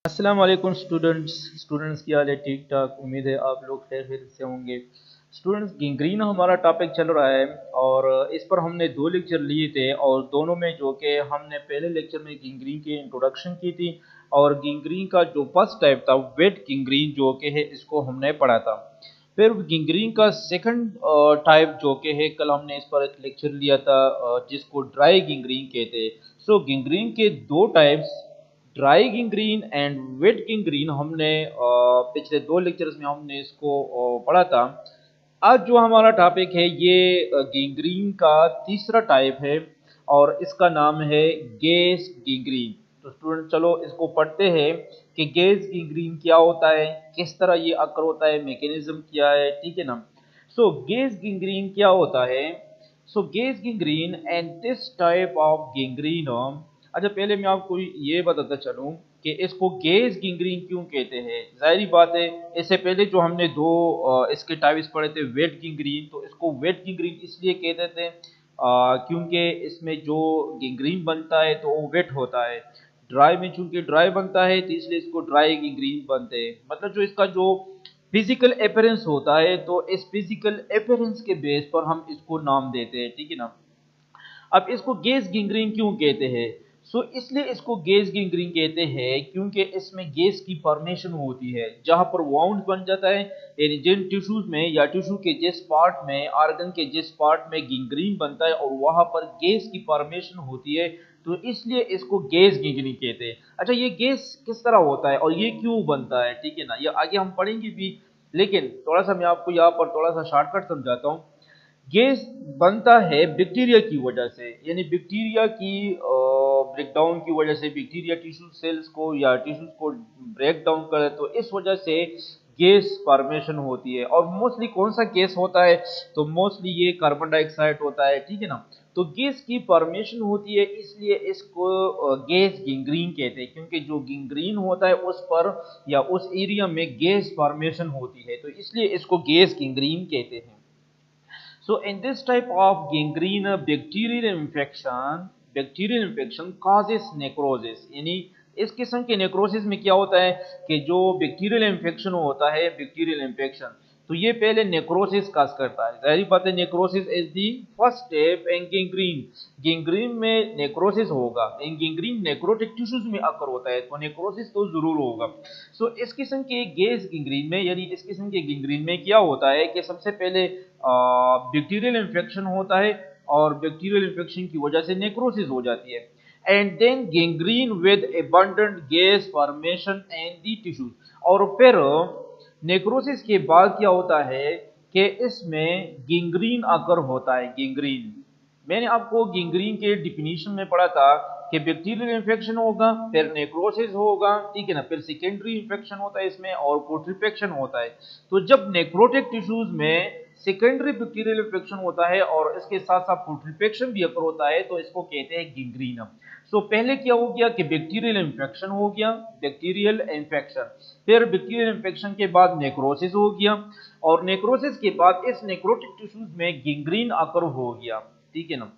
अस्सलाम वालेकुम स्टूडेंट्स की हाल है ठीक ठाक। उम्मीद है आप लोग खैर से होंगे। स्टूडेंट्स, गैंग्रीन हमारा टॉपिक चल रहा है और इस पर हमने दो लेक्चर लिए थे और दोनों में जो कि हमने पहले लेक्चर में गैंग्रीन की इंट्रोडक्शन की थी और गैंग्रीन का जो फर्स्ट टाइप था वेट गैंग्रीन जो कि है इसको हमने पढ़ा था। फिर गैंग्रीन का सेकंड टाइप जो कि है कल हमने इस पर एक लेक्चर लिया था जिसको ड्राई गैंग्रीन कहते हैं। सो गैंग्रीन के दो types dry gangrene and wait gangrene हमने पिछले दो लेक्चर्स में हमने इसको पढ़ा था। आज जो हमारा टॉपिक है ये गैंग्रीन का तीसरा टाइप है और इसका नाम है गैस गैंग्रीन। तो स्टूडेंट चलो इसको पढ़ते हैं कि गैस गैंग्रीन क्या होता है, किस तरह ये अकर होता है, मैकेनिज्म क्या है, ठीक है ना। सो गैस गैंग्रीन क्या होता है? सो gas gangrene and this type of gangrene. अच्छा, पहले मैं आपको ये बताता चलूं कि इसको गैस गैंग्रीन क्यों कहते हैं। जाहिर बात है, इससे पहले जो हमने दो इसके टाइप्स पढ़े थे वेट गैंग्रीन, तो इसको वेट गैंग्रीन इसलिए कहते थे क्योंकि इसमें जो गैंग्रीन बनता है तो वो वेट होता है। ड्राई में चूंकि ड्राई बनता है तो इसलिए इसको ड्राई गैंग्रीन बनते हैं। मतलब जो इसका जो फिजिकल अपीयरेंस होता है तो इस फिजिकल अपीयरेंस के बेस पर हम इसको नाम देते हैं, ठीक है ना। अब इसको गैस गैंग्रीन क्यों कहते हैं? सो इसलिए इसको गैस गैंग्रीन कहते हैं क्योंकि इसमें गैस की फॉर्मेशन होती है जहां पर वाउंड बन जाता है, यानी जिन टिश्यूज में या टिश्यू के जिस पार्ट में, ऑर्गन के जिस पार्ट में गैंग्रीन बनता है और वहां पर गैस की फॉर्मेशन होती है, तो इसलिए इसको गैस गैंग्रीन कहते हैं। अच्छा, ये गैस किस तरह होता है और ये क्यों बनता है, ठीक है ना, ये आगे हम पढ़ेंगे भी, लेकिन थोड़ा सा मैं आपको यहाँ पर थोड़ा सा शॉर्टकट समझाता हूँ। गैस बनता है बैक्टीरिया की वजह से, यानी बैक्टीरिया की ब्रेकडाउन की वजह से, बैक्टीरिया टिश्यू सेल्स को या टिश्यूज को ब्रेक डाउन करे तो इस वजह से गैस फॉर्मेशन होती है। और मोस्टली कौन सा गैस होता है? तो मोस्टली ये कार्बन डाइऑक्साइड होता है, ठीक है ना। तो गैस की फॉर्मेशन होती है इसलिए इसको गैस गैंग्रीन कहते हैं, क्योंकि जो गैंग्रीन होता है उस पर या उस एरिया में गैस फॉर्मेशन होती है, तो इसलिए इसको गैस गैंग्रीन कहते हैं। So in this type of gangrene, bacterial infection causes necrosis। यानी इस किस्म के नेक्रोसिस में क्या होता है कि जो बैक्टीरियल इन्फेक्शन होता है, बैक्टीरियल इन्फेक्शन, तो ये पहले नेक्रोसिस काज करता है। जाहिर बात है, necrosis is the first step in gangrene. Gangrene में नेक्रोसिस होगा, इन गैंग्रीन नेक्रोटिक टिश्यूज में अकर होता है तो नेक्रोसिस तो जरूर होगा। सो इस किस्म के गैस गैंग्रीन में, यानी इस किस्म के गैंग्रीन में क्या होता है कि सबसे पहले बैक्टीरियल इन्फेक्शन होता है और बैक्टीरियल इन्फेक्शन की वजह से नेक्रोसिस हो जाती है, and then gangrene with abundant gas formation in the tissues. और फिर नेक्रोसिस के बाद क्या होता है कि इसमें गैंग्रीन अकर होता है। गैंग्रीन मैंने आपको गैंग्रीन के डिफिनीशन में पढ़ा था कि बैक्टीरियल इन्फेक्शन होगा, फिर नेक्रोसिस होगा, ठीक है ना, फिर सेकेंडरी इन्फेक्शन होता है इसमें और पुट्रिफेक्शन होता है। तो जब नेक्रोटिक टिश्यूज में सेकेंडरी बैक्टीरियल इन्फेक्शन होता है और इसके साथ साथ पुट्रिफेक्शन भी अकर होता है तो इसको कहते हैं गैंग्रीन। सो पहले क्या हो गया कि बैक्टीरियल इन्फेक्शन हो गया, बैक्टीरियल इन्फेक्शन, फिर बैक्टीरियल इन्फेक्शन के बाद नेक्रोसिस हो गया और नेक्रोसिस के बाद इस नेक्रोटिक टिश्यूज में गैंग्रीन अकर हो गया, ठीक है ना।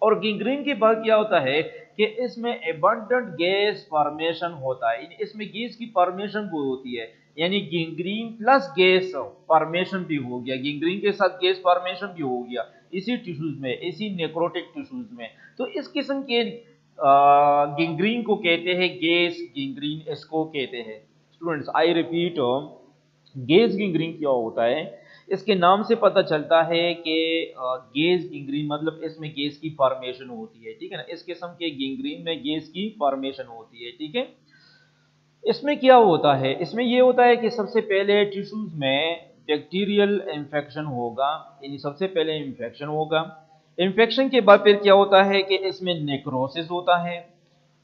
और गैंग्रीन के बाद क्या होता है कि इसमें एबंडेंट गैस फॉर्मेशन होता है, इसमें गैस की फॉर्मेशन भी होती है, यानी गैंग्रीन प्लस गैस फॉर्मेशन भी हो गया, गैंग्रीन के साथ गैस फॉर्मेशन भी हो गया इसी टिश्यूज में, इसी नेक्रोटिक टिश्यूज में। तो इस किस्म के गैंग्रीन को कहते हैं गैस गैंग्रीन, इसको कहते हैं। Students, I repeat, gas gangrene क्या होता है? इसके नाम से पता चलता है कि गैस गैंग्रीन मतलब इसमें गैस की फॉर्मेशन होती है, ठीक है ना। इस किस्म के गैंग्रीन में गैस की फॉर्मेशन होती है, ठीक है। इसमें क्या होता है? इसमें यह होता है कि सबसे पहले टिश्यूज में बैक्टीरियल इन्फेक्शन होगा, यानी सबसे पहले इन्फेक्शन होगा। इन्फेक्शन के बाद फिर क्या होता है कि इसमें नेक्रोसिस होता है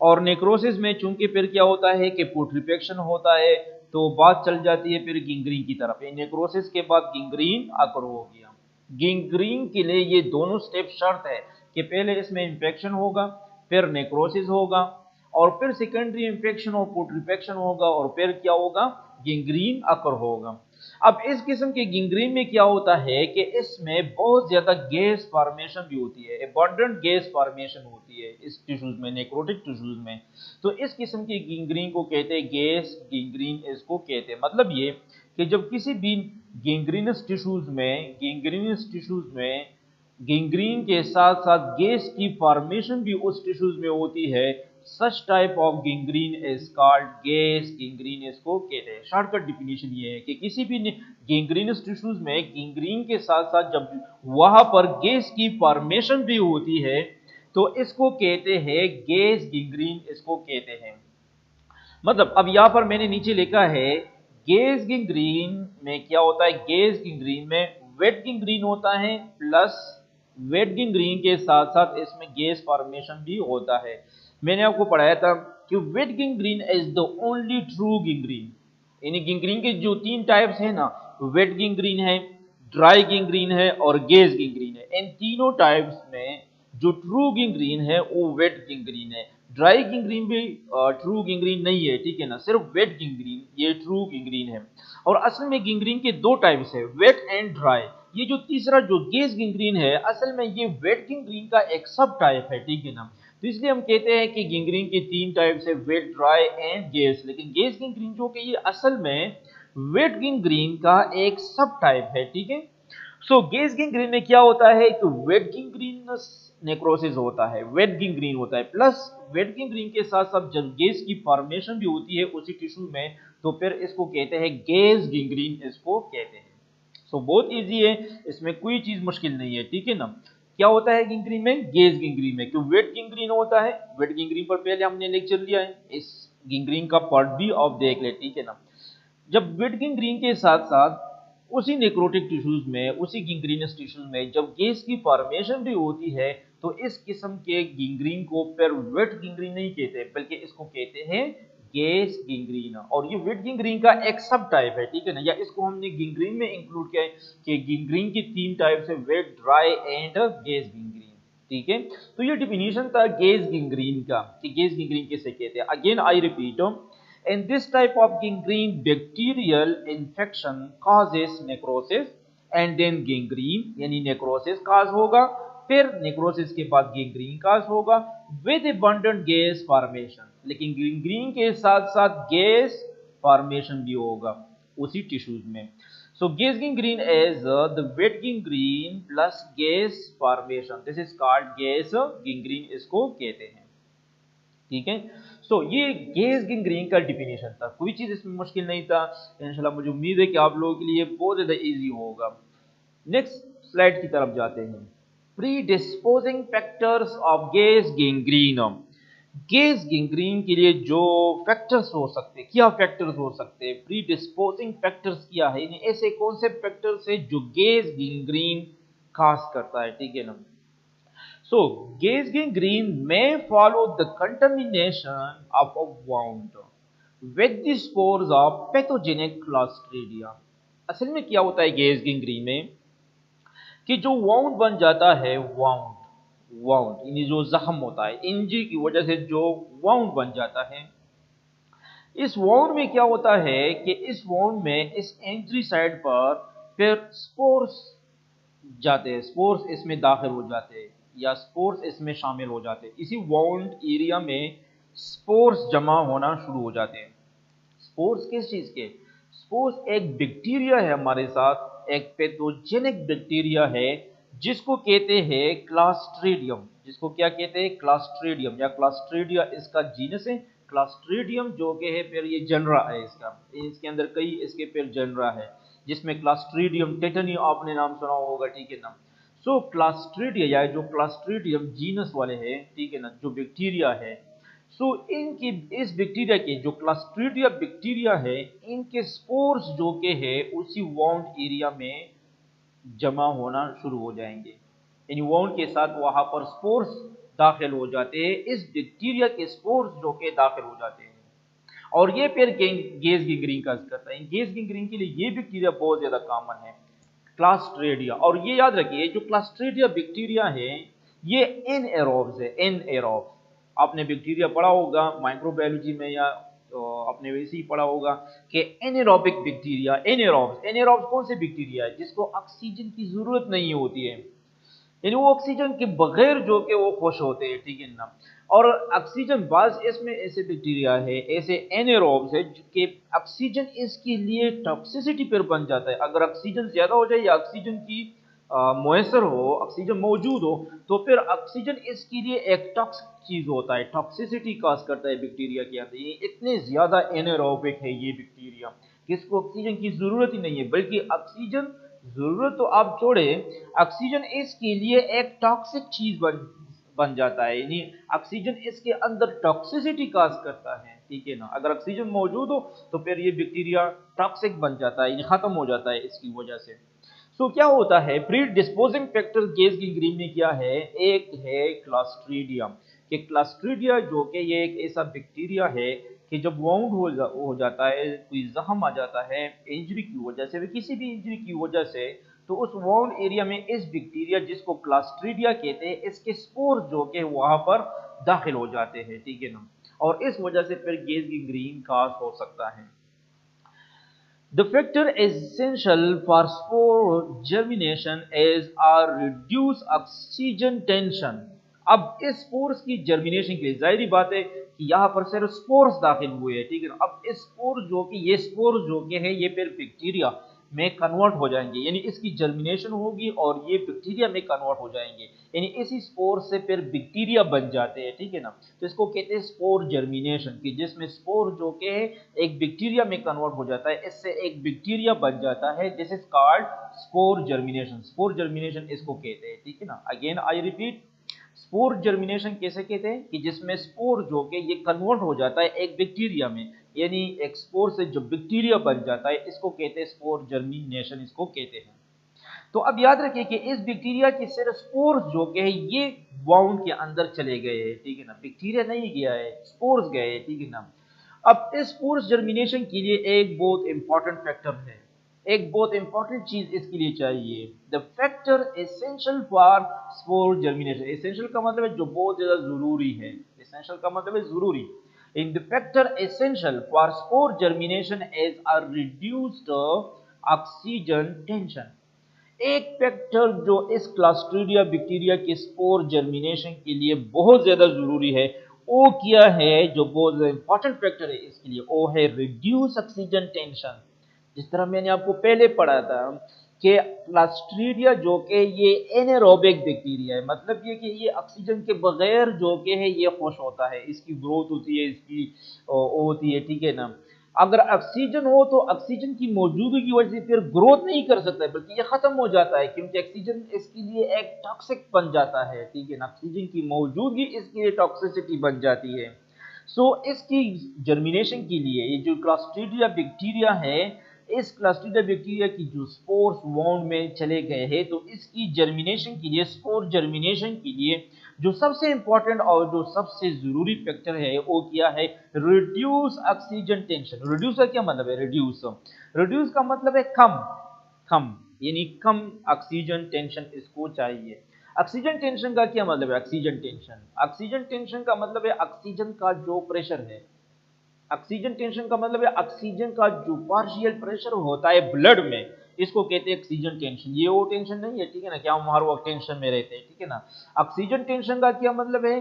और नेक्रोसिस में चूंकि फिर क्या होता है कि पुट्रिफेक्शन होता है तो बात चल जाती है फिर गैंग्रीन की तरफ। नेक्रोसिस के बाद गैंग्रीन अकर हो गया। गैंग्रीन के लिए ये दोनों स्टेप शर्त है कि पहले इसमें इन्फेक्शन होगा, फिर नेक्रोसिस होगा और फिर सेकेंडरी इन्फेक्शन और पुट्रिफेक्शन होगा और फिर क्या होगा? गैंग्रीन अकर होगा। अब इस किस्म के गिंग्रीन में क्या होता है कि इसमें बहुत ज्यादा गैस फॉर्मेशन भी होती है, एबंडेंट गैस फॉर्मेशन होती है इस टिश्यूज में, नेक्रोटिक टिश्यूज में। तो इस किस्म के गिंग्रीन को कहते हैं गैस गिंग्रीन, इसको कहते हैं। मतलब ये कि जब किसी भी गिंग्रीनस टिश्यूज में गिंग्रीन के साथ साथ गैस की फॉर्मेशन भी उस टिश्यूज में होती है, such type of gangrene is called gas gangrene, इसको कहते हैं। शॉर्टकट डिफिनीशन ये है कि किसी भी गिंग्रीनस टिश्यूज में गिंग्रीन के साथ साथ जब वहां पर गैस की फॉर्मेशन भी होती है तो इसको कहते हैं गैस गिंग्रीन, इसको कहते हैं। मतलब अब यहां पर मैंने नीचे लिखा है गैस गिंग्रीन में क्या होता है, गैस गिंग्रीन में वेट गिंग्रीन होता है, प्लस वेट गिंग्रीन के साथ साथ इसमें गैस फॉर्मेशन भी होता है। मैंने आपको पढ़ाया था कि wet gangrene is the only true gangrene. यानी गिंग्रीन के जो 3 टाइप्स है ना, वेट गिंग्रीन है, ड्राई गिंग्रीन है और गैस गिंग्रीन है। इन तीनों टाइप्स में जो ट्रू गिंग्रीन है वो वेट गिंग्रीन है। ड्राई गिंग्रीन भी ट्रू गिंग्रीन नहीं है, ठीक है ना, सिर्फ वेट गिंग्रीन ये ट्रू गिंग्रीन है। और असल में गिंग्रीन के 2 टाइप्स है, वेट एंड ड्राई। ये जो तीसरा जो गैस गिंग्रीन है असल में ये वेट गिंग्रीन का एक सब टाइप है, ठीक है ना। तो इसलिए हम कहते हैं कि गिंग्रीन के 3 टाइप्स है, वेट, ड्राई एंड गैस। लेकिन गैस गिंग्रीन जो कि ये असल में वेट गिंग्रीन का एक सब टाइप है, ठीक है। सो गैस गिंग्रीन में क्या होता है कि वेट गिंग्रीनस नेक्रोसिस होता है, वेट गिंग्रीन होता है, प्लस वेट गिंग्रीन के साथ साथ जब गैस की फॉर्मेशन भी होती है उसी टिश्यू में तो फिर इसको कहते हैं गैस गिंग्रीन, इसको कहते हैं। सो बहुत इजी है, इसमें कोई चीज मुश्किल नहीं है, ठीक है ना। क्या होता है गिंग्रीन में, गैस गिंग्रीन में क्यों वेट गिंग्रीन होता है। वेट गिंग्रीन पर पहले हमने लेक्चर लिया है, इस गिंग्रीन का पार्ट भी आप देख ले, ठीक है ना। जब वेट गिंग्रीन के साथ साथ उसी नेक्रोटिक टिश्यूज में, उसी गिंग्रीनस टिश्यूज में जब गैस की फॉर्मेशन भी होती है तो इस किस्म के गिंग्रीन को फिर वेट गिंग्रीन नहीं कहते बल्कि इसको कहते हैं गैस गिंग्रीन। और ये वेट गिंग्रीन का एक सब टाइप है, ठीक है ना, या इसको हमने गिंग्रीन में इंक्लूड किया है कि गिंग्रीन की 3 टाइप्स है, वेट, ड्राई एंड गैस गिंग्रीन, ठीक है। तो ये डिफिनीशन था गैस गिंग्रीन का कि गैस गिंग्रीन किसे कहते हैं। Again I repeat, in this type of gangrene bacterial infection causes necrosis and then gangrene यानी necrosis cause होगा, फिर necrosis के बाद gangrene cause होगा with abundant gas formation। लेकिन gangrene के साथ साथ gas formation भी होगा उसी tissues में। So gas gangrene is the wet gangrene plus gas formation, this is called gas gangrene, इसको कहते हैं, ठीक है। सो ये गैस गिंग्रीन का डिफिनेशन था, कोई चीज इसमें मुश्किल नहीं था। इंशाल्लाह मुझे उम्मीद है कि आप लोगों के लिए बहुत ज्यादा इजी होगा। नेक्स्ट स्लाइड की तरफ जाते हैं। प्रीडिस्पोजिंग factors of gas gangrene. Gas गिंग्रीन के लिए जो फैक्टर्स हो सकते हैं, क्या फैक्टर्स हो सकते हैं, प्रीडिस्पोजिंग फैक्टर्स क्या है, ऐसे कौन से फैक्टर्स है जो गैस गिंग्रीन खास करता है, ठीक है ना। So, gas gangrene may follow the contamination of a wound with the spores of pathogenic Clostridia। असल में क्या होता है गैस गैंग्रीन में कि जो वाउंड बन जाता है, वाउंड वाउंड यानी जो जख्म होता है, इंजरी की वजह से जो वाउंड बन जाता है, इस वाउंड में क्या होता है कि इस वाउंड में, इस इंजरी साइड पर फिर स्पोर्स जाते हैं, स्पोर्स इसमें दाखिल हो जाते हैं या स्पोर्स इसमें शामिल हो जाते हैं। इसी वाउंड एरिया में स्पोर्स जमा होना शुरू हो जाते हैं। स्पोर्स किस चीज के, स्पोर्स एक बैक्टीरिया है हमारे साथ, एक पैथोजेनिक बैक्टीरिया है जिसको कहते हैं क्लास्ट्रीडियम। जिसको क्या कहते हैं, क्लास्ट्रीडियम या क्लास्ट्रीडिया इसका जीनस है। क्लास्ट्रीडियम जो कि है फिर ये जनरा है इसका, इसके अंदर कई इसके फिर जनरा है जिसमें क्लास्ट्रीडियम टेटनी आपने नाम सुना होगा, ठीक है ना। सो क्लास्ट्रीडिया या जो क्लास्ट्रीडियम जीनस वाले हैं, ठीक है ना, जो बैक्टीरिया है, सो इनकी इस बैक्टीरिया के जो क्लास्ट्रीडिया बैक्टीरिया है, इनके स्पोर्स जो के है उसी वाउंड एरिया में जमा होना शुरू हो जाएंगे। यानी वाउंड के साथ वहां पर स्पोर्स दाखिल हो जाते हैं, इस बैक्टीरिया के स्पोर्स जो के दाखिल हो जाते हैं और ये फिर गैस गैंग्रीन का करता है। गैस गैंग्रीन के लिए ये बैक्टीरिया बहुत ज्यादा कॉमन है, क्लास्ट्रीडिया। और ये याद रखिए जो क्लास्ट्रीडिया बैक्टीरिया है ये एनएरोब्स है, एनएरोब्स। आपने बैक्टीरिया पढ़ा होगा माइक्रोबायोलॉजी में या आपने वैसे ही पढ़ा होगा कि एनेरोबिक बैक्टीरिया, एनेरोब्स कौन से बैक्टीरिया है जिसको ऑक्सीजन की जरूरत नहीं होती है, यानी वो ऑक्सीजन के बगैर जो कि वो खुश होते हैं, ठीक है ना। और ऑक्सीजन बाज इसमें ऐसे बैक्टीरिया है, ऐसे एनेरोब्स है कि ऑक्सीजन इसके लिए टॉक्सिसिटी पर बन जाता है। अगर ऑक्सीजन ज्यादा हो जाए या ऑक्सीजन की मुयसर हो, ऑक्सीजन मौजूद हो, तो फिर ऑक्सीजन इसके लिए एक टॉक्सिक चीज होता है, टॉक्सिसिटी काज करता है बैक्टीरिया के अंदर। ये इतने ज्यादा एनेरोबिक है ये बैक्टीरिया कि इसको ऑक्सीजन की जरूरत ही नहीं है, बल्कि ऑक्सीजन जरूरत तो आप छोड़े, ऑक्सीजन इसके लिए एक टॉक्सिक चीज बन जाता है, यानी ऑक्सीजन इसके अंदर टॉक्सिसिटी काज करता है, ठीक है ना। अगर ऑक्सीजन मौजूद हो तो फिर ये बैक्टीरिया टॉक्सिक बन जाता है, यानी खत्म हो जाता है इसकी वजह से। सो क्या होता है, pre disposing factor gas gangrene में क्या है, एक है क्लास्ट्रीडिया, कि क्लास्ट्रीडिया जो कि ये एक ऐसा बैक्टीरिया है कि जब वाउंड हो जाता है, कोई जख्म आ जाता है इंजरी की वजह से, किसी भी इंजरी की वजह से, तो उस वाउंड एरिया में इस बैक्टीरिया जिसको क्लास्ट्रीडिया कहते हैं, इसके स्पोर जो कि वहां पर दाखिल हो जाते हैं, ठीक है ना। और इस वजह से फिर गैस गैंग्रीन काज हो सकता है। The factor essential for spore germination is a reduced oxygen tension। अब इस स्पोर्स की जर्मिनेशन के लिए जाहिर बात है कि यहाँ पर सिर्फ स्पोर्स दाखिल हुए हैं, ठीक है ना। अब इस स्पोर जो कि ये स्पोर जो कि है ये फिर बैक्टीरिया में कन्वर्ट हो जाएंगे, यानी इसकी जर्मिनेशन होगी और ये बैक्टीरिया में कन्वर्ट हो जाएंगे, यानी इसी स्पोर से फिर बैक्टीरिया बन जाते हैं, ठीक है ना। तो इसको कहते हैं स्पोर जर्मिनेशन, कि जिसमें स्पोर जो कि है एक बैक्टीरिया में कन्वर्ट हो जाता है, इससे एक बैक्टीरिया बन जाता है, this is called spore germination. Spore germination इसको कहते हैं, ठीक है ना। Again I repeat, spore germination कैसे कहते हैं कि जिसमें स्पोर जो कि ये कन्वर्ट हो जाता है एक बैक्टीरिया में, यानी एक स्पोर से जो बैक्टीरिया बन जाता है, इसको कहते हैं स्पोर जर्मिनेशन, इसको कहते हैं। तो अब याद रखिए कि इस बैक्टीरिया के सिर्फ स्पोर्स जो कि है ये वाउंड के अंदर चले गए हैं, ठीक है ना, बैक्टीरिया नहीं गया है, स्पोर्स गए हैं, ठीक है ना। अब इस स्पोर्स जर्मिनेशन के लिए एक बहुत इंपॉर्टेंट फैक्टर है, एक बहुत इंपॉर्टेंट चीज इसके लिए चाहिए, the factor essential for spore germination. Essential का मतलब है जो बहुत ज्यादा जरूरी है, एसेंशियल का मतलब है जरूरी। In the factor essential for spore germination is a reduced oxygen tension. एक फैक्टर जो इस क्लास्ट्रीडिया बैक्टीरिया के स्पोर जर्मिनेशन के लिए बहुत ज्यादा जरूरी है, वो क्या है, जो बहुत इंपॉर्टेंट फैक्टर है इसके लिए, वो है रिड्यूस ऑक्सीजन टेंशन। जिस तरह मैंने आपको पहले पढ़ा था कि क्लास्ट्रीडिया जो कि ये एनेरोबिक बैक्टीरिया है, मतलब ये कि ये ऑक्सीजन के बगैर जो कि है ये खुश होता है, इसकी ग्रोथ होती है, इसकी होती है, ठीक है ना। अगर ऑक्सीजन हो तो ऑक्सीजन की मौजूदगी की वजह से फिर ग्रोथ नहीं कर सकता है, बल्कि ये खत्म हो जाता है, क्योंकि ऑक्सीजन इसके लिए एक टॉक्सिक बन जाता है, ठीक है ना। ऑक्सीजन की मौजूदगी इसके लिए टॉक्सिसिटी बन जाती है। सो इसकी जर्मिनेशन के लिए ये जो क्लास्ट्रीडिया बैक्टीरिया है, इस क्लास्ट्रीडिया बैक्टीरिया की जो स्पोर्स वाउंड में चले गए हैं, तो इसकी जर्मिनेशन के लिए, स्पोर जर्मिनेशन के लिए जो सबसे इंपॉर्टेंट और जो सबसे जरूरी फैक्टर है वो क्या है, रिड्यूस ऑक्सीजन टेंशन। रिड्यूस का क्या मतलब है, रिड्यूस, रिड्यूस का मतलब है कम, कम, यानी कम ऑक्सीजन टेंशन इसको चाहिए। ऑक्सीजन टेंशन का क्या मतलब है, ऑक्सीजन टेंशन, ऑक्सीजन टेंशन का मतलब है ऑक्सीजन का जो प्रेशर है, ऑक्सीजन टेंशन का मतलब है ऑक्सीजन का जो पार्शियल प्रेशर होता है ब्लड में, इसको कहते हैं ऑक्सीजन टेंशन। ये वो टेंशन नहीं है, ठीक है ना, क्या हम हर वक्त टेंशन में रहते हैं, ठीक है ना। ऑक्सीजन टेंशन का क्या मतलब है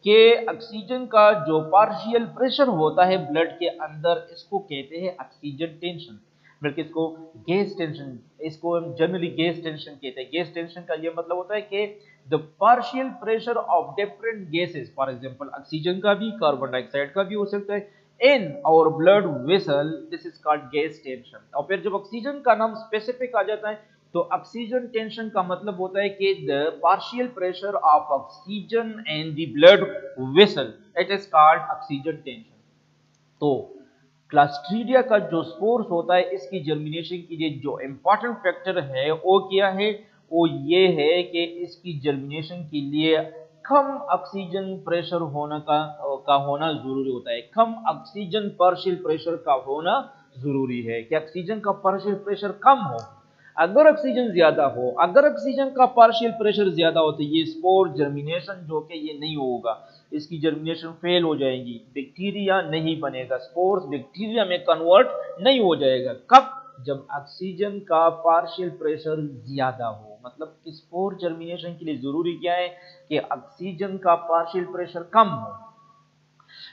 कि ऑक्सीजन का जो पार्शियल प्रेशर होता है ब्लड के अंदर, इसको कहते हैं ऑक्सीजन टेंशन, बल्कि इसको गैस टेंशन, इसको हम जनरली गैस टेंशन कहते हैं। गैस टेंशन का ये मतलब होता है कि the partial pressure of different gases, for example oxygen का भी, कार्बन डाइऑक्साइड का भी हो सकता है, in our blood vessel, this is called gas tension. और फिर जब ऑक्सीजन का नाम स्पेसिफिक आ जाता है, तो ऑक्सीजन टेंशन का मतलब होता है कि the partial pressure of oxygen in the blood vessel, it is called oxygen tension. तो क्लास्ट्रीडिया का जो स्पोर्स होता है, इसकी जर्मिनेशन के लिए जो इंपॉर्टेंट फैक्टर है वो क्या है, वो ये है कि इसकी जर्मिनेशन के लिए कम ऑक्सीजन प्रेशर होना का होना जरूरी होता है, कम ऑक्सीजन पार्शियल प्रेशर का होना जरूरी है, कि ऑक्सीजन का पार्शियल प्रेशर कम हो। अगर ऑक्सीजन ज्यादा हो, अगर ऑक्सीजन का पार्शियल प्रेशर ज्यादा हो, तो ये स्पोर जर्मिनेशन जो कि ये नहीं होगा, इसकी जर्मिनेशन फेल हो जाएगी, बैक्टीरिया नहीं बनेगा, स्पोर्स बैक्टीरिया में कन्वर्ट नहीं हो जाएगा। कब? जब ऑक्सीजन का पार्शियल प्रेशर ज्यादा हो। मतलब कि स्पोर जर्मिनेशन के लिए जरूरी क्या है कि ऑक्सीजन का पार्शियल प्रेशर कम हो।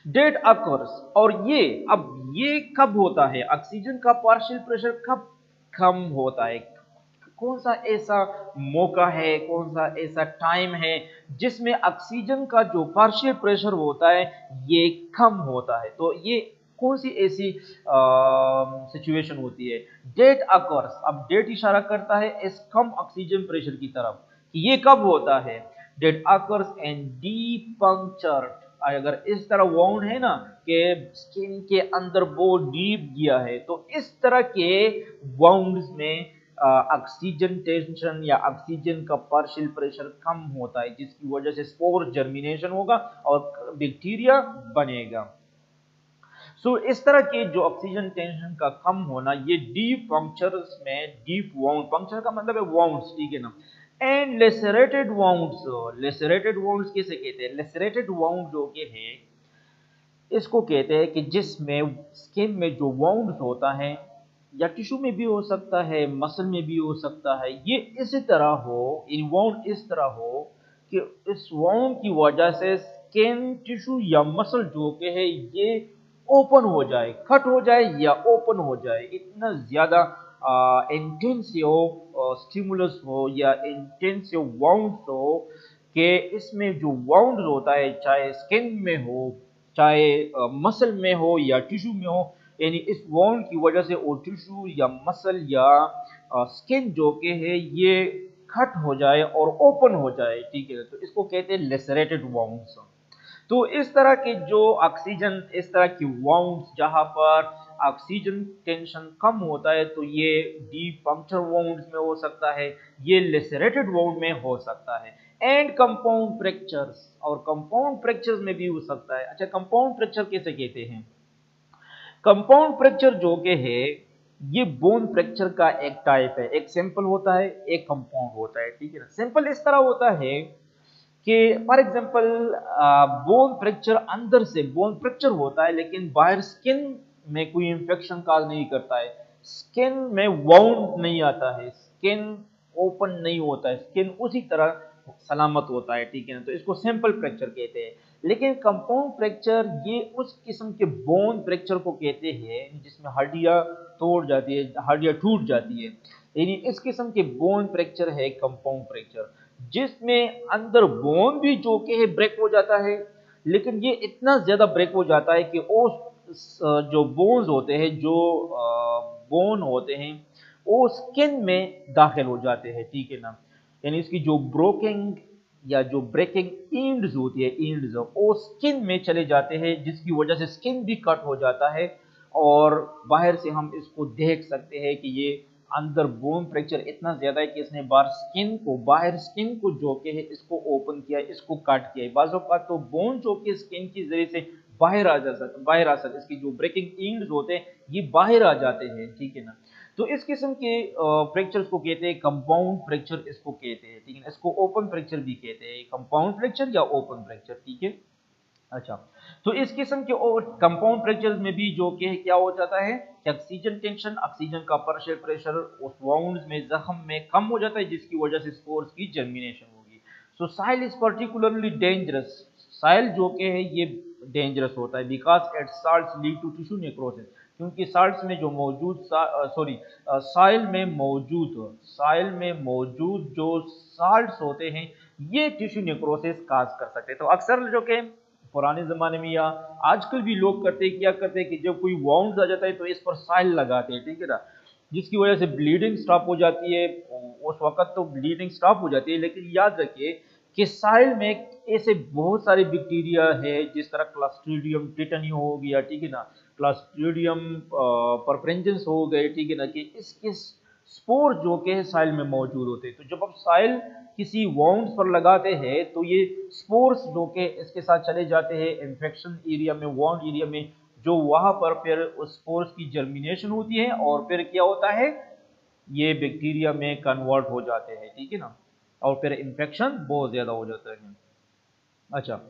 डेट अकर्स, और ये कब होता है? ऑक्सीजन का पार्शियल प्रेशर कब कम होता है? कौन सा ऐसा मौका है, कौन सा ऐसा टाइम है जिसमें ऑक्सीजन का जो पार्शियल प्रेशर होता है ये कम होता है? तो ये कौन सी ऐसी सिचुएशन होती है? Date occurs. अब डेट इशारा करता है इस कम ऑक्सीजन प्रेशर की तरफ कि ये कब होता है? Date occurs and deep puncture. अगर इस तरह वाउंड है ना कि स्किन के अंदर बहुत डीप गया है, तो इस तरह के वाउंड्स में ऑक्सीजन टेंशन या ऑक्सीजन का पार्शियल प्रेशर कम होता है, जिसकी वजह से स्पोर जर्मिनेशन होगा और बैक्टीरिया बनेगा। इस तरह के जो ऑक्सीजन टेंशन का कम होना, ये डीप पंक्चर्स में, डीप वाउंड, पंक्चर का मतलब है वाउंड्स, ठीक है ना। And lacerated wounds. Lacerated wounds किसे कहते हैं? लेसरेटेड वाउंड जो कि है, इसको कहते हैं कि जिसमें स्किन में जो वाउंड्स होता है, या टिश्यू में भी हो सकता है, मसल में भी हो सकता है, ये इसी तरह हो, इन वाउंड इस तरह हो कि इस वाउंड की वजह से स्किन, टिश्यू या मसल जो के है ये ओपन हो जाए, कट हो जाए या ओपन हो जाए। इतना ज्यादा इंटेंसिव स्टिमुलस हो या इंटेंसिव वाउंड हो कि इसमें जो वाउंड होता है, चाहे स्किन में हो, चाहे मसल में हो या टिश्यू में हो, यानी इस वाउंड की वजह से वो टिश्यू या मसल या स्किन जो के है ये कट हो जाए और ओपन हो जाए, ठीक है, तो इसको कहते हैं लेसरेटेड वाउंड्स। तो इस तरह के जो ऑक्सीजन, इस तरह की वाउंड्स जहां पर ऑक्सीजन टेंशन कम होता है, तो ये डीप पंक्चर वाउंड्स में हो सकता है, ये लेसरेटेड वाउंड में हो सकता है। एंड कंपाउंड फ्रैक्चर्स, और कंपाउंड फ्रैक्चर्स में भी हो सकता है। अच्छा, कंपाउंड फ्रैक्चर कैसे कहते हैं? कंपाउंड फ्रैक्चर जो के है ये बोन फ्रैक्चर का एक टाइप है। एक सिंपल होता है, एक कंपाउंड होता है, ठीक है ना। सिंपल इस तरह होता है कि फॉर एग्जांपल बोन फ्रैक्चर, अंदर से बोन फ्रैक्चर होता है लेकिन बाहर स्किन में कोई इंफेक्शन काज नहीं करता है, स्किन में वाउंड नहीं आता है, स्किन ओपन नहीं होता है, स्किन उसी तरह सलामत होता है, ठीक है ना। तो इसको सिंपल फ्रैक्चर कहते हैं। लेकिन कंपाउंड फ्रैक्चर ये उस किस्म के बोन फ्रैक्चर को कहते हैं जिसमें हड्डियां तोड़ जाती है, हड्डियां टूट जाती है, यानी इस किस्म के बोन फ्रैक्चर है कंपाउंड फ्रैक्चर, जिसमें अंदर बोन भी जो के है ब्रेक हो जाता है, लेकिन ये इतना ज्यादा ब्रेक हो जाता है कि वो जो बोन्स होते हैं, जो बोन होते हैं, वो स्किन में दाखिल हो जाते हैं, ठीक है ना। यानी इसकी जो ब्रोकिंग या जो ब्रेकिंग इंड्स होती है, इंड्स वो स्किन में चले जाते हैं, जिसकी वजह से स्किन भी कट हो जाता है और बाहर से हम इसको देख सकते हैं कि ये अंदर बोन फ्रैक्चर इतना ज्यादा है कि इसने बाहर स्किन को जो के है इसको ओपन किया, इसको काट किया है। बाजों का तो बोन जो के स्किन की जरिए से बाहर आ सकता, इसकी जो ब्रेकिंग इंड्स होते हैं ये बाहर आ जाते हैं, ठीक है ना। तो इस किस्म के फ्रैक्चर्स को कहते हैं कंपाउंड फ्रैक्चर, इसको कहते हैं, ठीक है ना। इसको ओपन फ्रैक्चर भी कहते हैं, कंपाउंड फ्रैक्चर या ओपन फ्रैक्चर, ठीक है। अच्छा, तो इस किस्म के कंपाउंड फ्रैक्चर्स में भी जो कि क्या हो जाता है कि ऑक्सीजन टेंशन, ऑक्सीजन का पार्शियल प्रेशर उस वाउंड्स में, जख्म में कम हो जाता है, जिसकी वजह से स्पोर्स की जर्मिनेशन होगी। So soil is particularly dangerous. Soil जो कि है ये डेंजरस होता है because it salts lead to tissue necrosis, क्योंकि साल्ट्स में जो मौजूद साइल में मौजूद जो साल्ट्स होते हैं ये टिश्यू नेक्रोसिस काज कर सकते हैं। तो अक्सर जो कि पुराने जमाने में या आजकल भी लोग क्या करते हैं कि जब कोई वाउंड आ जाता है तो इस पर साइल लगाते हैं, ठीक है ना, जिसकी वजह से ब्लीडिंग स्टॉप हो जाती है। उस वक्त तो ब्लीडिंग स्टॉप हो जाती है, लेकिन याद रखिए कि साइल में ऐसे बहुत सारे बैक्टीरिया है, जिस तरह क्लस्ट्रीडियम टिटनी हो गया, ठीक है ना, क्लस्ट्रीडियम परफ्रेंजेंस हो गए, ठीक है ना, कि इसके स्पोर जो के साइल में मौजूद होते हैं। तो जब आप साइल किसी वाउंड पर लगाते हैं तो ये स्पोर्स जो के इसके साथ चले जाते हैं इन्फेक्शन एरिया में, वाउंड एरिया में, जो वहां पर फिर उस स्पोर्स की जर्मिनेशन होती है और फिर क्या होता है, ये बैक्टीरिया में कन्वर्ट हो जाते हैं, ठीक है ना, और फिर इन्फेक्शन बहुत ज्यादा हो जाता है। अच्छा,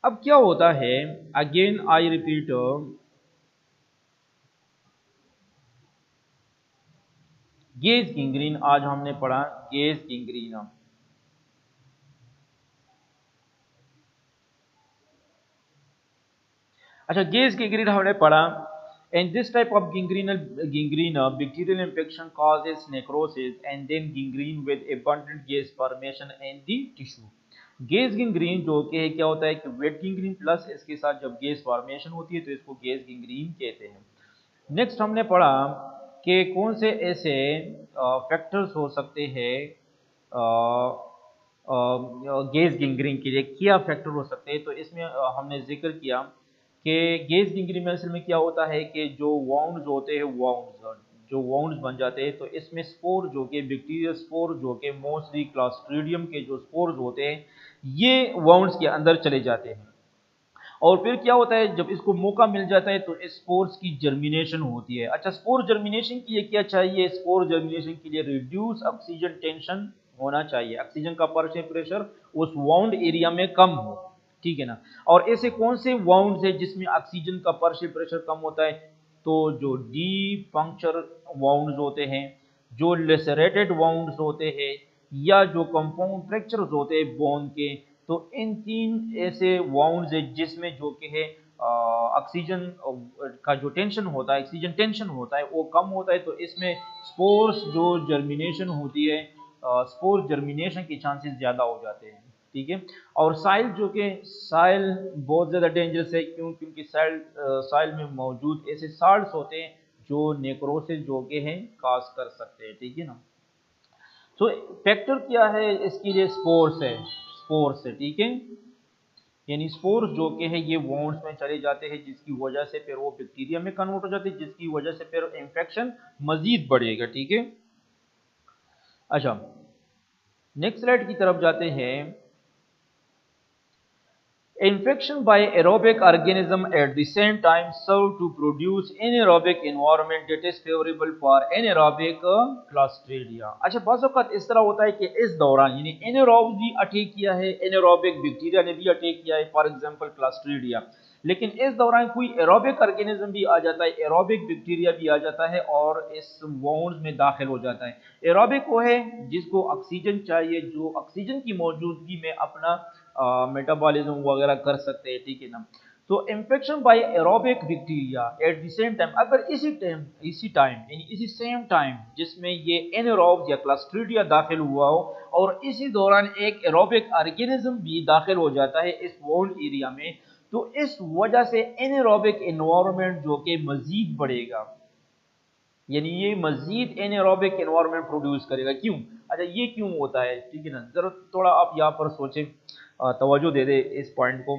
अब क्या होता है, again I repeat, gas gangrene आज हमने पढ़ा, गेज गैंग्रीन। अच्छा, गेज गैंग्रीन हमने पढ़ा। And this type of gangrene bacterial infection causes necrosis and then gangrene with abundant gas formation in the tissue. Gas gangrene जो कि क्या होता है कि वेट गैंग्रीन प्लस इसके साथ जब गेज फॉर्मेशन होती है तो इसको गेज गैंग्रीन कहते हैं। नेक्स्ट हमने पढ़ा कि कौन से ऐसे फैक्टर्स हो सकते हैं गेज गैंग्रीन के लिए, क्या फैक्टर हो सकते हैं। तो इसमें हमने जिक्र किया कि गेज गैंग्रीन में असल में क्या होता है कि जो वाउंड्स होते हैं, वाउंड्स बन जाते हैं, तो इसमें स्पोर जो कि बैक्टीरियल स्पोर जो कि मोस्टली क्लॉस्ट्रीडियम के जो स्पोर्स होते हैं ये वाउंड्स के अंदर चले जाते हैं। और फिर क्या होता है, जब इसको मौका मिल जाता है तो स्पोर्स की जर्मिनेशन होती है। अच्छा, स्पोर जर्मिनेशन के लिए क्या चाहिए, स्पोर जर्मिनेशन के लिए रिड्यूस ऑक्सीजन टेंशन होना चाहिए, ऑक्सीजन का पार्शियल प्रेशर उस वाउंड एरिया में कम हो, ठीक है ना। और ऐसे कौन से वाउंड्स है जिसमें ऑक्सीजन का पार्शियल प्रेशर कम होता है, तो जो डीप पंक्चर वाउंड्स होते हैं, जो लेसरेटेड वाउंड्स होते हैं, या जो कंपाउंड फ्रैक्चर्स होते हैं बोन के, तो इन तीन ऐसे वाउंड्स है जिसमें जो कि है ऑक्सीजन का जो टेंशन होता है, ऑक्सीजन टेंशन होता है वो कम होता है, तो इसमें स्पोर्स जो जर्मिनेशन होती है, स्पोर जर्मिनेशन के चांसेस ज़्यादा हो जाते हैं, ठीक है। और साइल जो कि साइल बहुत ज़्यादा डेंजरस है, क्योंकि साइल में मौजूद ऐसे साल्ट्स होते हैं जो नेक्रोसिस जो कि हैं काज कर सकते हैं, ठीक है ना। तो फैक्टर क्या है इसके लिए, स्पोर्स है, ठीक है। यानी स्पोर्स जो कि है ये वॉन्ड्स में चले जाते हैं जिसकी वजह से फिर वो बैक्टीरिया में कन्वर्ट हो जाते हैं, जिसकी वजह से फिर इंफेक्शन मजीद बढ़ेगा, ठीक है। अच्छा, नेक्स्ट स्लाइड की तरफ जाते हैं। Infection by aerobic organism at the same time serve to produce anaerobic environment that is favorable for anaerobic Clostridia। अच्छा, बाज़ औक़ात इस तरह होता है कि इस दौरान यानी एनारोब भी अटैक किया है, एनारोबिक बैक्टीरिया ने भी अटैक किया है, फॉर एग्जांपल क्लॉस्ट्रीडिया, लेकिन इस दौरान कोई एरोबिक ऑर्गेनिज्म भी आ जाता है, एरोबिक बैक्टीरिया भी आ जाता है और इस वाउंड्स में दाखिल हो जाता है। एरोबिक वो है जिसको ऑक्सीजन चाहिए, जो ऑक्सीजन की मौजूदगी में अपना मेटाबॉलिज्म वगैरह कर सकते हैं, ठीक है ना। तो infection by aerobic bacteria at the same time, अगर इसी टाइम यानी इसी सेम टाइम जिसमें ये एनारोब्स या क्लॉस्ट्रीडिया दाखिल हुआ हो और इसी दौरान एक एरोबिक ऑर्गेनिज्म भी दाखिल हो जाता है इस वाउंड एरिया में, तो इस वजह से एनारोबिक एनवायरनमेंट जो कि मजीद बढ़ेगा, यानी ये मजीद एनारोबिक एनवायरनमेंट प्रोड्यूस करेगा। क्यों? अच्छा, ये क्यों होता है, ठीक है ना। जरा थोड़ा आप यहाँ पर सोचें, तवज्जो दे दे इस पॉइंट को।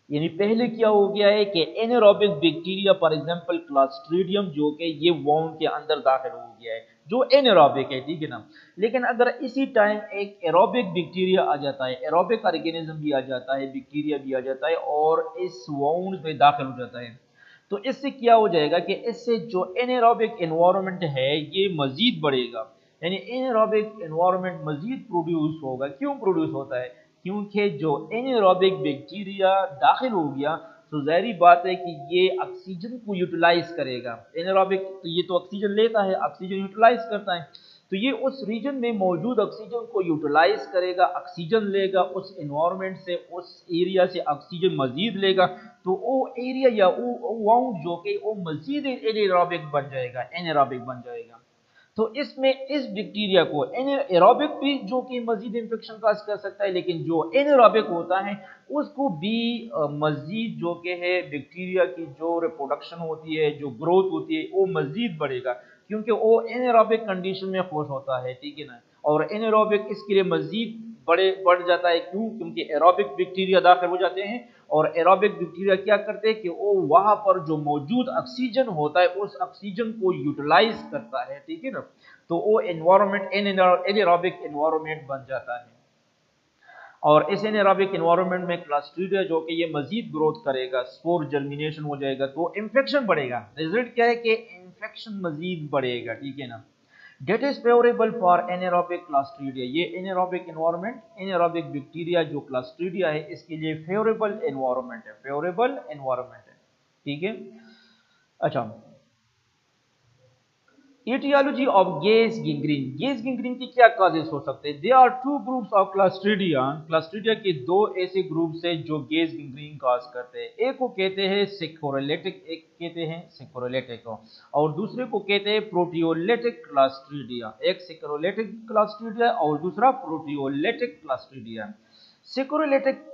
यानी पहले क्या हो गया है कि anaerobic bacteria for example Clostridium जो कि ये वाउंड के अंदर दाखिल हो गया है, जो एनारोबिक है, ठीक है ना। लेकिन अगर इसी टाइम एक एरोबिक बैक्टीरिया आ जाता है, एरोबिक ऑर्गेनिज्म भी आ जाता है, बैक्टीरिया भी आ जाता है और इस वाउंड में दाखिल हो जाता है, तो इससे क्या हो जाएगा कि इससे जो एनारोबिक एनवायरनमेंट है ये मजीद बढ़ेगा, यानी एनारोबिक एनवायरनमेंट मजीद प्रोड्यूस होगा। क्यों प्रोड्यूस होता है? क्योंकि जो एनारोबिक बैक्टीरिया दाखिल हो गया तो ज़ाहिरी बात है कि ये ऑक्सीजन को यूटिलाइज करेगा। एनारोबिक तो ये तो ऑक्सीजन लेता है, ऑक्सीजन यूटिलाइज करता है, तो ये उस रीजन में मौजूद ऑक्सीजन को यूटिलाइज करेगा, ऑक्सीजन लेगा उस एनवायरनमेंट से, उस एरिया से ऑक्सीजन मजीद लेगा, तो वो एरिया या वो वाउंड जो कि वो मजीद एनारोबिक बन जाएगा, एनारोबिक बन जाएगा। तो इसमें इस बैक्टीरिया को एरोबिक भी जो कि मजीद इंफेक्शन काज कर सकता है, लेकिन जो एनारोबिक होता है उसको भी मजीद जो कि है बैक्टीरिया की जो रिप्रोडक्शन होती है, जो ग्रोथ होती है वो मजीद बढ़ेगा, क्योंकि वो एनारोबिक कंडीशन में खुश होता है, ठीक है ना। और एनारोबिक इसके लिए मजीद बढ़ जाता है। क्यों? क्योंकि एरोबिक बैक्टीरिया दाखिल हो जाते हैं और एरोबिक बैक्टीरिया क्या करते हैं कि वो वहां पर जो मौजूद ऑक्सीजन होता है उस ऑक्सीजन को यूटिलाइज करता है, ठीक है ना। तो वो एनवायरनमेंट एनारोबिक एनवायरनमेंट बन जाता है और इस एनारोबिक एनवायरनमेंट में क्लॉस्ट्रीडिया जो कि ये मजीद ग्रोथ करेगा, स्पोर जर्मिनेशन हो जाएगा, तो इंफेक्शन बढ़ेगा। रिजल्ट क्या है कि इंफेक्शन मजीद बढ़ेगा, ठीक है ना। That is favourable for anaerobic clostridia. ये एनारोबिक एनवायरनमेंट, एनारोबिक बैक्टीरिया जो क्लास्ट्रीडिया है इसके लिए फेवरेबल एनवायरनमेंट है, फेवरेबल एनवायरनमेंट है, ठीक है। अच्छा, etiology of gas gangrene. Gas gangrene की क्या काजेस हो सकते हैं? They are two groups of clostridia. Clostridia के दो ऐसे ग्रुप्स हैं जो गेज गिंग्रीन काज करते हैं। एक को कहते हैं सेकोरोलेटिक, एक कहते हैं सेकोरोलेटिक और दूसरे को कहते हैं प्रोटियोलेटिक क्लास्ट्रीडिया। एक सेकोरोलेटिक क्लास्ट्रीडिया और दूसरा प्रोटियोलेटिक क्लास्ट्रीडिया। सेकोरोलेटिक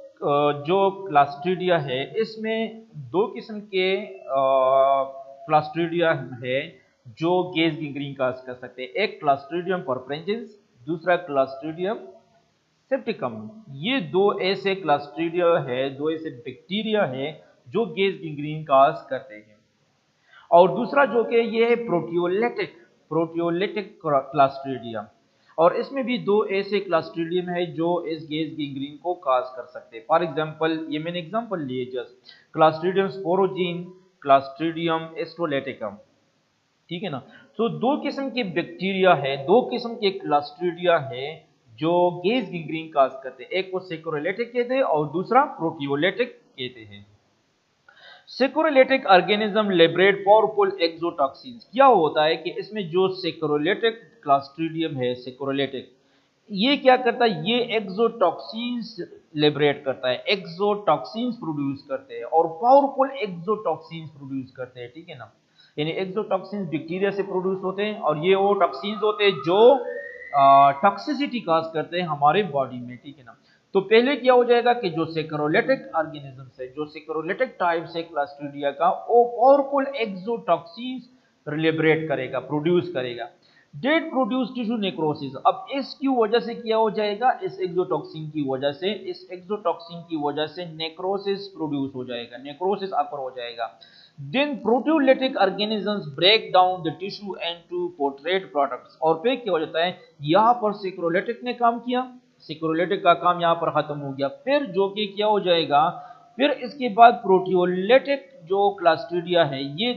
जो क्लास्ट्रीडिया है इसमें दो किस्म के क्लास्ट्रीडिया है जो गेज गिंग्रीन काज कर सकते हैं। एक क्लास्ट्रीडियम परफ्रेंजेंस, दूसरा क्लास्ट्रीडियम सेप्टिकम। ये दो ऐसे क्लास्ट्रीडिया है, दो ऐसे बैक्टीरिया है जो गेज गिंग्रीन काज करते हैं। और दूसरा जो कि ये है प्रोटियोलेटिक, प्रोटियोलेटिक क्लास्ट्रीडियम। और इसमें भी दो ऐसे क्लास्ट्रीडियम है जो इस गेज गिंग्रीन को काज कर सकते हैं। फॉर एग्जांपल, ये मैंने एग्जांपल लिए जस्ट, क्लास्ट्रीडियम स्पोरोजीन, क्लास्ट्रीडियम एस्ट्रोलेटिकम, ठीक है ना। तो दो किस्म के बैक्टीरिया है, दो किस्म के क्लास्ट्रीडिया है जो गेज गिंग्रीन काज करते हैं। एक को सेकोरोलेटिक कहते हैं और दूसरा प्रोटियोलेटिक कहते हैं। सेकोरोलेटिक ऑर्गेनिज्म लिबरेट पावरफुल एक्सोटॉक्सिन्स। क्या होता है कि इसमें जो सेकोरोलेटिक क्लास्ट्रीडियम है, सेकोरोलेटिक, ये क्या करता है? ये एक्सोटॉक्सिन्स लिबरेट करता है, एक्सोटॉक्सिन्स प्रोड्यूस करते हैं और पावरफुल एक्सोटॉक्सिन्स प्रोड्यूस करते हैं, ठीक है ना। यानी एक्सोटॉक्सिन्स बैक्टीरिया से प्रोड्यूस होते हैं और ये वो टॉक्सिन्स होते हैं जो टॉक्सिसिटी काज करते हैं हमारे बॉडी में, ठीक है ना। तो पहले क्या हो जाएगा कि जो सेकोरोलेटिक ऑर्गेनिजम्स है, जो सेकोरोलेटिक टाइप से क्लास्ट्रीडिया का, वो पावरफुल एक्सोटॉक्सिन्स लिबरेट करेगा, प्रोड्यूस करेगा। That produce tissue necrosis. अब इसकी वजह से क्या हो जाएगा? इस एक्सोटॉक्सिन की वजह से, इस एक्सोटॉक्सिन की वजह से नेक्रोसिस प्रोड्यूस हो जाएगा, नेक्रोसिस अकर हो जाएगा। Then proteolytic organisms break down the tissue into putrid products. और फिर क्या हो जाता है? यहाँ पर सेक्रोलेटिक ने काम किया, सेक्रोलेटिक का काम यहाँ पर खत्म हो गया। फिर जो कि क्या हो जाएगा? फिर इसके बाद प्रोटियोलेटिक जो क्लास्ट्रीडिया है ये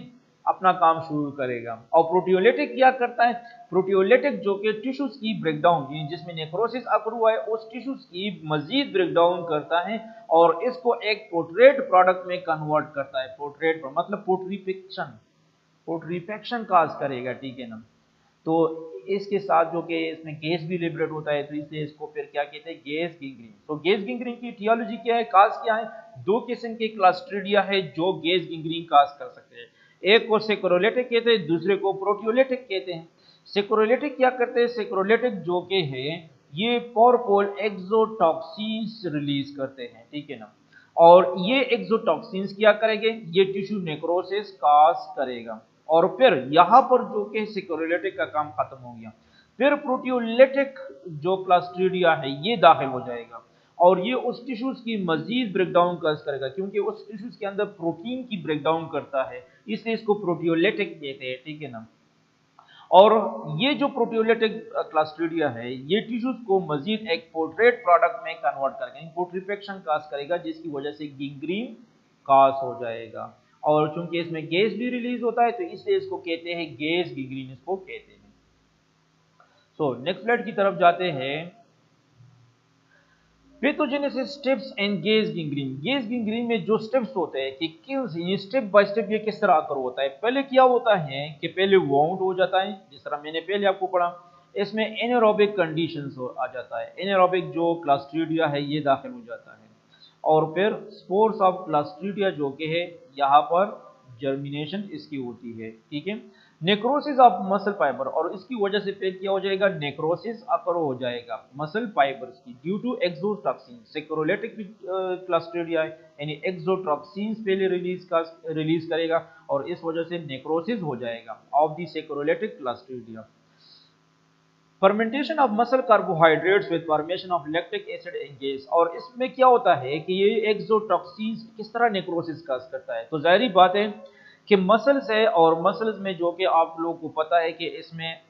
अपना काम शुरू करेगा। और प्रोटियोलेटिक क्या करता है? प्रोटियोलेटिक जो कि टिश्यूज की ब्रेकडाउन, जिसमें नेक्रोसिस अकर हुआ है, उस टिश्यूज की मजीद ब्रेकडाउन करता है और इसको एक पोर्ट्रेट प्रोडक्ट में कन्वर्ट करता है। पोर्ट्रेट मतलब पोर्ट्रीफिक्शन, पोर्ट्रीफेक्शन काज करेगा, ठीक है ना। तो इसके साथ जो कि इसमें गैस भी लिबरेट होता है, तो इसलिए इसको फिर क्या कहते हैं? गैस गिंग्रीन। तो गैस गिंग्रीन की टियोलॉजी क्या है, काज क्या है? दो किस्म के क्लास्ट्रीडिया है जो गैस गिंग्रीन काज कर सकते हैं। एक को सेक्रोलेटिक कहते हैं, दूसरे को प्रोटियोलेटिक कहते हैं। सेक्रोलेटिक क्या करते हैं? सेक्रोलेटिक जो कि है ये पावरफुल एक्सोटॉक्सिन्स रिलीज करते हैं, ठीक है ना। और ये एक्सोटॉक्सिन्स क्या करेंगे? ये टिश्यू नेक्रोसिस काज करेगा। और फिर यहाँ पर जो कि सेक्रोलेटिक का काम खत्म हो गया, फिर प्रोटियोलेटिक जो क्लास्ट्रीडिया है ये दाखिल हो जाएगा और ये उस टिश्यूज की मजीद ब्रेकडाउन करेगा, क्योंकि उस टिश्यूज के अंदर प्रोटीन की ब्रेकडाउन करता है, इसलिए इसको प्रोटियोलेटिक कहते हैं, ठीक है ना। और ये जो प्रोटियोलेटिक क्लास्ट्रीडिया है ये टिश्यूज को मजीद एक पोर्ट्रेट प्रोडक्ट में कन्वर्ट करेगा, पोर्ट्रीफेक्शन काज करेगा, जिसकी वजह से गिंग्रीन काज हो जाएगा। और चूंकि इसमें गैस भी रिलीज होता है तो इसलिए इसको कहते हैं गैस गिंग्रीन, इसको कहते हैं। सो नेक्स्ट स्लाइड की तरफ जाते हैं। Pathogenesis steps and gas gangrene. Gas gangrene में जो स्टेप्स होते हैं कि स्टेप बाय स्टेप ये किस तरह आकर होता है। पहले क्या होता है कि पहले वाउंड हो जाता है, जिस तरह मैंने पहले आपको पढ़ा। इसमें एनारोबिक कंडीशंस आ जाता है, एनारोबिक जो क्लास्ट्रीडिया है ये दाखिल हो जाता है और फिर स्पोर्स ऑफ क्लास्ट्रीडिया जो कि है यहाँ पर जर्मिनेशन इसकी होती है, ठीक है। नेक्रोसिस ऑफ मसल फाइबर, और इसकी वजह से फिर क्या हो जाएगा? नेक्रोसिस अकर हो जाएगा मसल फाइबर्स की ड्यू टू एक्सोटॉक्सिन। सेक्रोलेटिक क्लास्ट्रीडिया यानी एक्सोटॉक्सिन्स पहले रिलीज करेगा और इस वजह से नेक्रोसिस हो जाएगा of the saccharolytic clostridia. Fermentation of muscle carbohydrates with formation of lactic acid and gas. और इसमें क्या होता है कि ये एक्सोटॉक्सिन्स किस तरह नेक्रोसिस काज करता है। तो जाहिर बात है कि मसल्स है और मसल्स में जो कि आप लोगों को पता है कि इसमें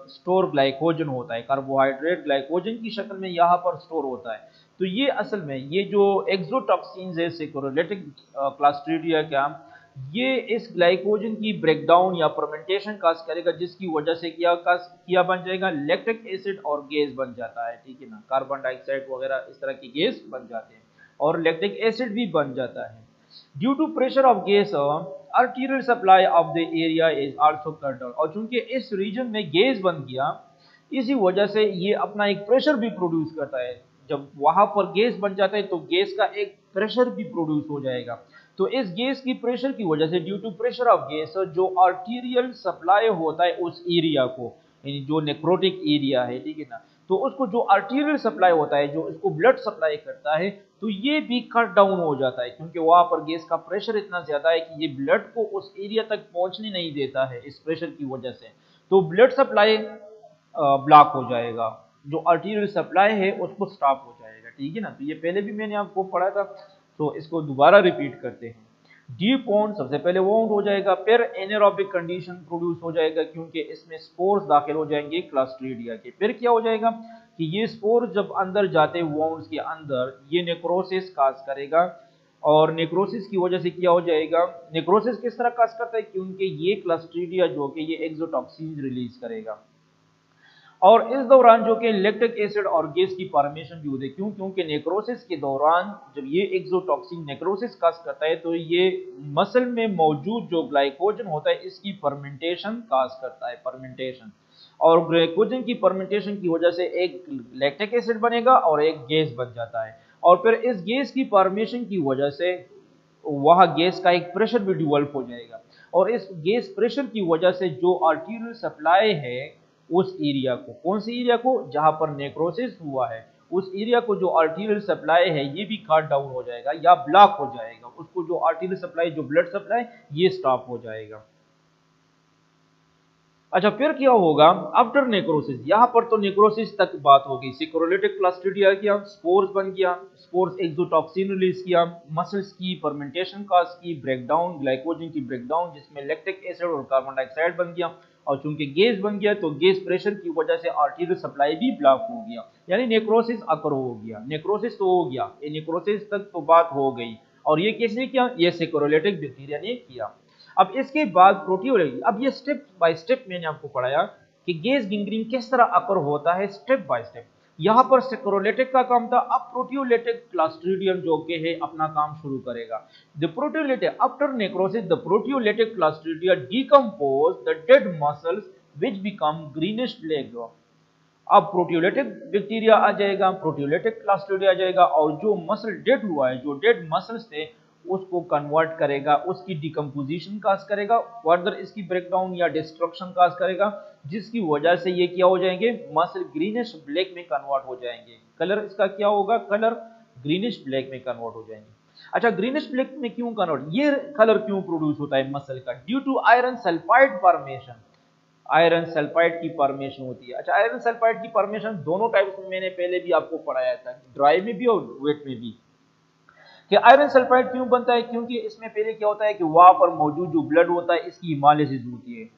स्टोर ग्लाइकोजन होता है, कार्बोहाइड्रेट ग्लाइकोजन की शक्ल में यहाँ पर स्टोर होता है। तो ये असल में ये जो एक्सोटॉक्सिन्स है सेक्रोलेटिक क्लास्ट्रीडिया का, ये इस ग्लाइकोजन की ब्रेकडाउन या फर्मेंटेशन काज करेगा, जिसकी वजह से क्या बन जाएगा, लैक्टिक एसिड और गैस बन जाता है, ठीक है ना, कार्बन डाइऑक्साइड वगैरह इस तरह की गैस बन जाते हैं और लैक्टिक एसिड भी बन जाता है। Due to pressure of gas arterial supply of the area is also cut down, और चूंकि इस रीजन में गैस बन गया, इसी वजह से ये अपना एक प्रेशर भी प्रोड्यूस करता है। जब वहां पर गैस बन जाता है तो गैस का एक प्रेशर भी प्रोड्यूस हो जाएगा। तो इस गैस की प्रेशर की वजह से, due to pressure of gas, जो आर्टीरियल सप्लाई होता है उस एरिया को, यानी जो नेक्रोटिक एरिया है, ठीक है ना, तो उसको जो आर्टीरियल सप्लाई होता है, जो उसको ब्लड सप्लाई करता है, तो ये भी कट डाउन हो जाता है, क्योंकि वहां पर गैस का प्रेशर इतना ज्यादा है कि ये ब्लड को उस एरिया तक पहुंचने नहीं देता है इस प्रेशर की वजह से। तो ब्लड सप्लाई ब्लॉक हो जाएगा, जो आर्टीरियल सप्लाई है उसको स्टॉप हो जाएगा, ठीक है ना। तो ये पहले भी मैंने आपको पढ़ा था, तो इसको दोबारा रिपीट करते हैं। डीप वोंड सबसे पहले वोंड हो जाएगा, फिर एनारोबिक कंडीशन प्रोड्यूस हो जाएगा, क्योंकि इसमें स्पोर्स दाखिल हो जाएंगे क्लस्ट्रीडिया के। फिर क्या हो जाएगा कि ये स्पोर जब अंदर जाते वोंड्स के अंदर, ये नेक्रोसिस काज करेगा, और नेक्रोसिस की वजह से क्या हो जाएगा, नेक्रोसिस किस तरह काज करता है, क्योंकि ये क्लस्ट्रीडिया जो कि ये एक्सोटॉक्सिन रिलीज करेगा, और इस दौरान जो कि लैक्टिक एसिड और गैस की फॉर्मेशन भी होती है। क्यों? क्योंकि नेक्रोसिस के दौरान जब ये एक्सोटॉक्सिन नेक्रोसिस काज करता है, तो ये मसल में मौजूद जो ग्लाइकोजन होता है इसकी फर्मेंटेशन काज करता है, फर्मेंटेशन। और ग्लाइकोजन की फर्मेंटेशन की वजह से एक लैक्टिक एसिड बनेगा और एक गैस बन जाता है, और फिर इस गैस की फॉर्मेशन की वजह से वह गैस का एक प्रेशर भी डिवेल्प हो जाएगा, और इस गैस प्रेशर की वजह से जो आर्टीरियल सप्लाई है उस एरिया को, कौन सी एरिया को, जहां पर नेक्रोसिस हुआ है, उस एरिया को जो आर्टीरियल सप्लाई है ये भी कट डाउन हो जाएगा या ब्लॉक हो जाएगा, उसको जो आर्टीरियल सप्लाई, जो ब्लड सप्लाई, ये स्टॉप हो जाएगा। अच्छा, फिर क्या होगा आफ्टर नेक्रोसिस, यहां पर तो नेक्रोसिस तक बात हो गई, सिक्रोलिटिक क्लस्ट्रीडिया किया, स्पोर्स बन गया, स्पोर्स एक्सोटॉक्सिन रिलीज किया, मसल्स की फर्मेंटेशन काज की, ब्रेकडाउन, ग्लाइकोजन की ब्रेकडाउन, जिसमें लैक्टिक एसिड और कार्बन डाइऑक्साइड बन गया, और चूंकि गैस बन गया तो गैस प्रेशर की वजह से आर्टीरियल सप्लाई भी ब्लॉक हो गया, यानी नेक्रोसिस अकर हो गया। नेक्रोसिस तो हो गया, ये नेक्रोसिस तक तो बात हो गई, और ये किसने किया, ये सिक्रोलिटिक बैक्टीरिया ने किया। अब इसके बाद प्रोटियोलिटी, अब ये स्टेप बाय स्टेप मैंने आपको पढ़ाया कि गैस गिंग्रीन किस तरह अकर होता है, स्टेप बाय स्टेप। यहां पर सिक्रोलिटिक का काम था, अब प्रोटियोलिटिक क्लस्ट्रीडियम जो कि है अपना काम शुरू करेगा। The proteolytic after necrosis, the proteolytic clostridia decompose the dead muscles which become greenish black. अब प्रोटियोलिटिक बैक्टीरिया आ जाएगा, प्रोटियोलिटिक क्लस्ट्रीडिया आ जाएगा, और जो मसल डेड हुआ है, जो डेड मसल्स थे, उसको कन्वर्ट करेगा, उसकी डिकम्पोजिशन काज करेगा, फर्दर इसकी ब्रेकडाउन या डिस्ट्रक्शन काज करेगा, जिसकी वजह से ये क्या हो जाएंगे, मसल ग्रीनिश ब्लैक में कन्वर्ट हो जाएंगे। कलर इसका क्या होगा, कलर ग्रीनिश ब्लैक में कन्वर्ट हो जाएंगे। अच्छा, ग्रीनिश ब्लैक में क्यों कन्वर्ट, ये कलर क्यों प्रोड्यूस होता है मसल का, due to iron sulphide formation, iron sulphide की फॉर्मेशन होती है। अच्छा, आयरन सल्फाइड की फॉर्मेशन दोनों टाइप्स में मैंने पहले भी आपको पढ़ाया था, ड्राई में भी और वेट में भी, कि आयरन सल्फाइड क्यों बनता है, क्योंकि इसमें पहले क्या होता है कि वहां पर मौजूद जो ब्लड होता है इसकी हिमालिसिस होती है,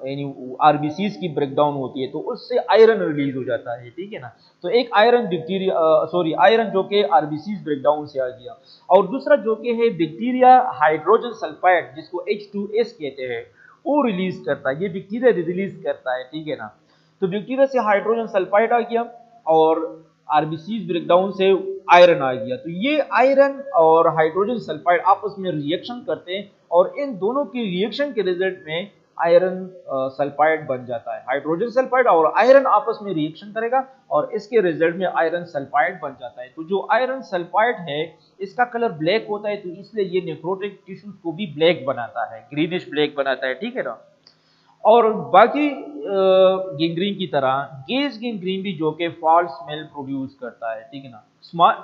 यानी आरबीसीज की ब्रेकडाउन होती है, तो उससे आयरन रिलीज हो जाता है, ठीक है ना। तो एक आयरन बैक्टीरिया, सॉरी आयरन जो कि आरबीसीज ब्रेकडाउन से आ गया, और दूसरा जो कि है बैक्टीरिया हाइड्रोजन सल्फाइड, जिसको H2S कहते हैं, वो रिलीज करता है, ये बैक्टीरिया रिलीज करता है, ठीक है ना। तो बैक्टीरिया से हाइड्रोजन सल्फाइड आ गया, और आरबीसीज ब्रेकडाउन से आयरन आ गया, तो ये आयरन और हाइड्रोजन सल्फाइड आपस में रिएक्शन करते हैं, और इन दोनों की रिएक्शन के रिजल्ट में आयरन सल्फाइड बन जाता है। हाइड्रोजन सल्फाइड और आयरन आपस में रिएक्शन करेगा, और इसके रिजल्ट में आयरन सल्फाइड बन जाता है। तो जो आयरन सल्फाइड है इसका कलर ब्लैक होता है, तो इसलिए ये नेक्रोटिक टिश्यूज को भी ब्लैक बनाता है, ग्रीनिश ब्लैक बनाता है, ठीक है ना। और बाकी गैंग्रीन की तरह गैस गैंग्रीन भी जो कि फॉल्स स्मेल प्रोड्यूस करता है, ठीक है ना।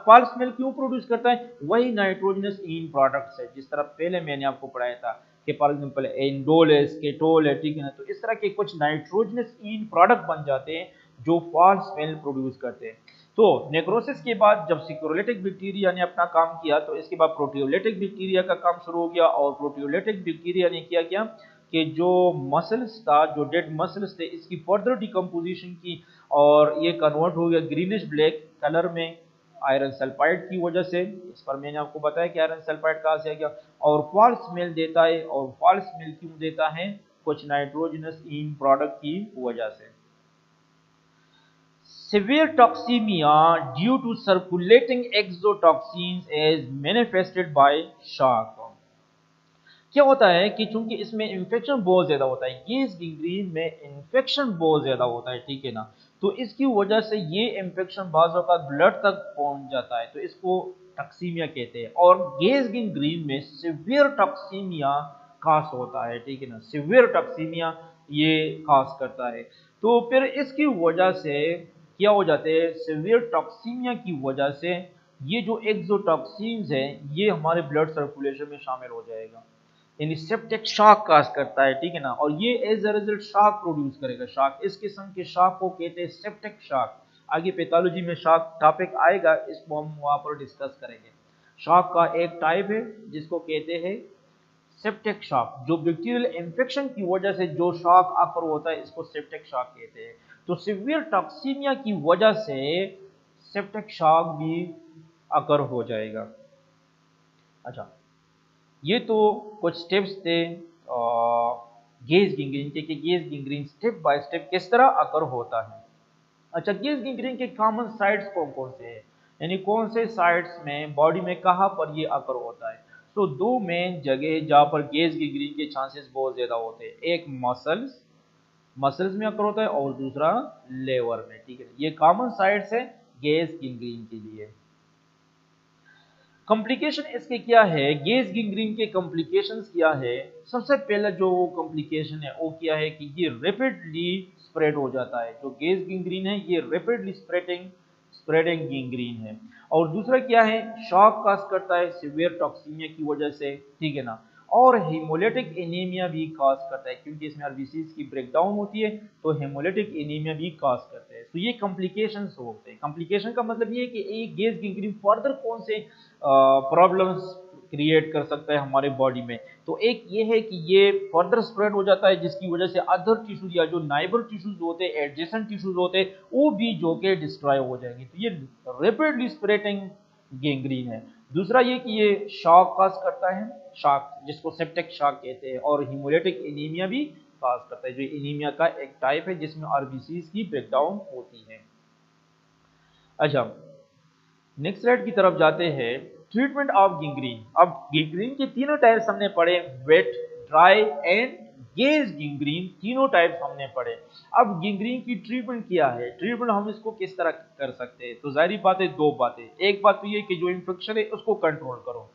फॉल्स स्मेल क्यों प्रोड्यूस करता है, वही नाइट्रोजनस इन प्रोडक्ट्स है, जिस तरह पहले मैंने आपको पढ़ाया था कि फॉर एग्जांपल एंडोल है, केटोल है, ठीक है ना। तो इस तरह के कुछ नाइट्रोजनस इन प्रोडक्ट बन जाते हैं जो फॉल्स स्मेल प्रोड्यूस करते हैं। तो नेक्रोसिस के बाद जब सिक्रोलिटिक बैक्टीरिया ने अपना काम किया, तो इसके बाद प्रोटियोलिटिक बैक्टीरिया का काम शुरू हो गया, और प्रोटियोलिटिक बैक्टीरिया ने क्या किया कि जो मसल्स था, जो डेड मसल्स थे, इसकी फर्दर डिकम्पोजिशन की, और ये कन्वर्ट हो गया ग्रीनिश ब्लैक कलर में आयरन सल्फाइड की वजह से। इस पर मैंने आपको बताया कि आयरन सल्फाइड कहाँ से आ गया, और फॉल्स स्मेल देता है। और फॉल्स स्मेल क्यों देता है? कुछ नाइट्रोजनस इन प्रोडक्ट की वजह से। Severe toxemia due to circulating exotoxins is manifested by shock। क्या होता है कि चूंकि इसमें इन्फेक्शन बहुत ज्यादा होता है, गेज गैंग्रीन में इन्फेक्शन बहुत ज्यादा होता है, ठीक है ना, तो इसकी वजह से ये इन्फेक्शन बाज़ औक़ात ब्लड तक पहुंच जाता है, तो इसको टॉक्सीमिया कहते हैं। और गेज गैंग्रीन में सिवियर टॉक्सीमिया खास होता है, ठीक है ना, सिवियर टॉक्सीमिया ये खास करता है। तो फिर इसकी वजह से क्या हो जाते हैं, सिवियर टॉक्सीमिया की वजह से ये जो एक्सोटॉक्सिन्स हैं ये हमारे ब्लड सर्कुलेशन में शामिल हो जाएगा, यानी सेप्टिक शॉक काज करता है, ठीक है ना, और ये as a result shock produce करेगा। शॉक, इस किस्म के शॉक को कहते हैं सेप्टिक शॉक। आगे पैथोलॉजी में शॉक टॉपिक आएगा, इसको हम वहां पर डिस्कस करेंगे। शॉक का एक टाइप है जिसको कहते हैं सेप्टिक शॉक, जो बैक्टीरियल इन्फेक्शन की वजह से जो शॉक आकर होता है इसको सेप्टिक शॉक कहते हैं। तो सिवियर टॉक्सीमिया की वजह से सेप्टिक शॉक भी अकर हो जाएगा। अच्छा, ये तो कुछ स्टेप्स थे गेज गैंग्रीन के, कि gauge gangrene step by step किस तरह अकर होता है। अच्छा, गेज गैंग्रीन के कॉमन साइट्स कौन कौन से हैं, यानी कौन से साइट्स में बॉडी में कहाँ पर ये अकर होता है। तो दो मेन जगह जहाँ पर गेज गैंग्रीन के चांसेस बहुत ज़्यादा होते हैं, एक मसल्स में अकर होता है और दूसरा लेवर में, ठीक है। ये कॉमन साइट्स है गेज गैंग्रीन के लिए। कॉम्प्लिकेशन इसके क्या है, गेज गैंग्रीन के कॉम्प्लिकेशंस क्या है। सबसे पहला जो कॉम्प्लिकेशन है वो क्या है कि ये रैपिडली स्प्रेड हो जाता है। जो गेज गैंग्रीन है ये रैपिडली स्प्रेडिंग गैंग्रीन है। और दूसरा क्या है, शॉक काज करता है सिवियर टॉक्सीमिया की वजह से, ठीक है ना, और हेमोलिटिक एनीमिया भी काज करता है, क्योंकि इसमें आरबीसीज की ब्रेकडाउन होती है तो हेमोलिटिक एनीमिया भी काज करता है। तो ये कॉम्प्लिकेशंस होते हैं। कॉम्प्लिकेशन का मतलब ये है कि एक गेज गैंग्रीन फर्दर कौन से प्रॉब्लम्स क्रिएट कर सकता है हमारे बॉडी में। तो एक ये है कि ये फर्दर स्प्रेड हो जाता है, जिसकी वजह से अदर टिश्यूज या जो नाइबर टिश्यूज होते हैं, एडजेसेंट टिश्यूज होते हैं, वो भी जो के डिस्ट्रॉय हो जाएंगे। तो ये रैपिडली स्प्रेडिंग गैंग्रीन है। दूसरा ये कि ये शॉक काज करता है, शॉक जिसको सेप्टिक शॉक कहते हैं, और हीमोलिटिक एनीमिया भी काज करता है, जो एनीमिया का एक टाइप है जिसमें आरबीसीज की ब्रेकडाउन होती है। अच्छा, नेक्स्ट स्लाइड की तरफ जाते हैं। Treatment of gangrene. अब गैंग्रीन के तीनों टाइप्स हमने पढ़े, wet, dry and gas gangrene, तीनों टाइप्स हमने पढ़े। अब गैंग्रीन की ट्रीटमेंट क्या है, ट्रीटमेंट हम इसको किस तरह कर सकते हैं। तो जाहिर बात है दो बातें, एक बात तो ये कि जो इन्फेक्शन है उसको कंट्रोल करो,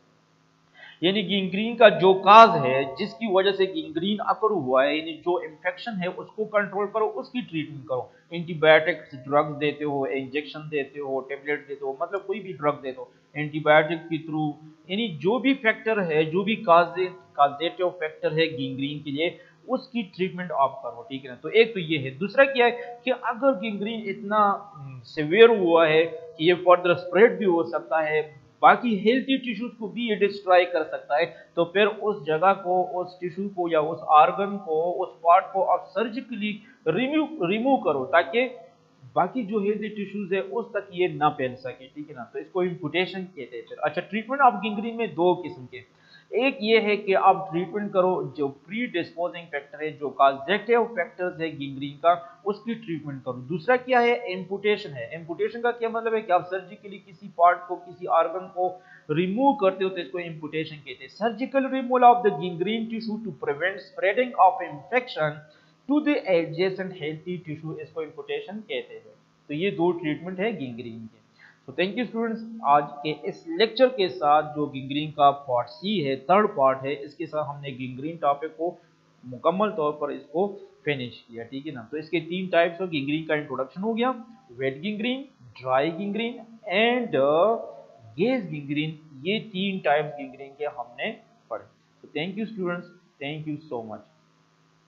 यानी गैंग्रीन का जो काज है जिसकी वजह से गैंग्रीन अकर हुआ है, यानी जो इन्फेक्शन है उसको कंट्रोल करो, उसकी ट्रीटमेंट करो। एंटीबायोटिक्स ड्रग्स देते हो, इंजेक्शन देते हो, टेबलेट देते हो, मतलब कोई भी ड्रग दे दो एंटीबायोटिक के थ्रू, यानी जो भी फैक्टर है, जो भी काजेटिव फैक्टर है गैंग्रीन के लिए, उसकी ट्रीटमेंट आप करो, ठीक है ना। तो एक तो ये है। दूसरा क्या है कि अगर गैंग्रीन इतना सिवियर हुआ है कि ये फर्दर स्प्रेड भी हो सकता है, बाकी हेल्थी टिश्यूज को भी ये डिस्ट्रॉय कर सकता है, तो फिर उस जगह को, उस टिश्यू को या उस ऑर्गन को, उस पार्ट को आप सर्जिकली रिमूव करो, ताकि बाकी जो हेल्थी टिश्यूज है उस तक ये ना फैल सके, ठीक है ना। तो इसको इम्पुटेशन कहते हैं। फिर अच्छा, ट्रीटमेंट ऑफ गैंग्रीन में दो किस्म के, एक ये है कि आप ट्रीटमेंट करो जो प्री डिस्पोजिंग फैक्टर है, जो कॉजेटिव फैक्टर्स है गैंग्रीन का, उसकी ट्रीटमेंट करो। दूसरा क्या है, एम्पुटेशन है। एम्पुटेशन का क्या मतलब है कि आप सर्जिकली किसी पार्ट को, किसी ऑर्गन को रिमूव करते हो, तो इसको एम्पुटेशन कहते हैं। Surgical removal of the gangrene tissue to prevent spreading of infection to the adjacent healthy tissue, इसको एम्पुटेशन कहते हैं। तो ये दो ट्रीटमेंट है गैंग्रीन के। तो थैंक यू स्टूडेंट्स, आज के इस लेक्चर के साथ जो गैंग्रीन का पार्ट सी है, थर्ड पार्ट है, इसके साथ हमने गैंग्रीन टॉपिक को मुकम्मल तौर पर इसको फिनिश किया, ठीक है ना। तो इसके तीन टाइप्स ऑफ गैंग्रीन का इंट्रोडक्शन हो गया, wait gangrene, dry gangrene and gas gangrene. ये तीन टाइप्स गैंग्रीन के हमने पढ़े। तो thank you students, thank you so much.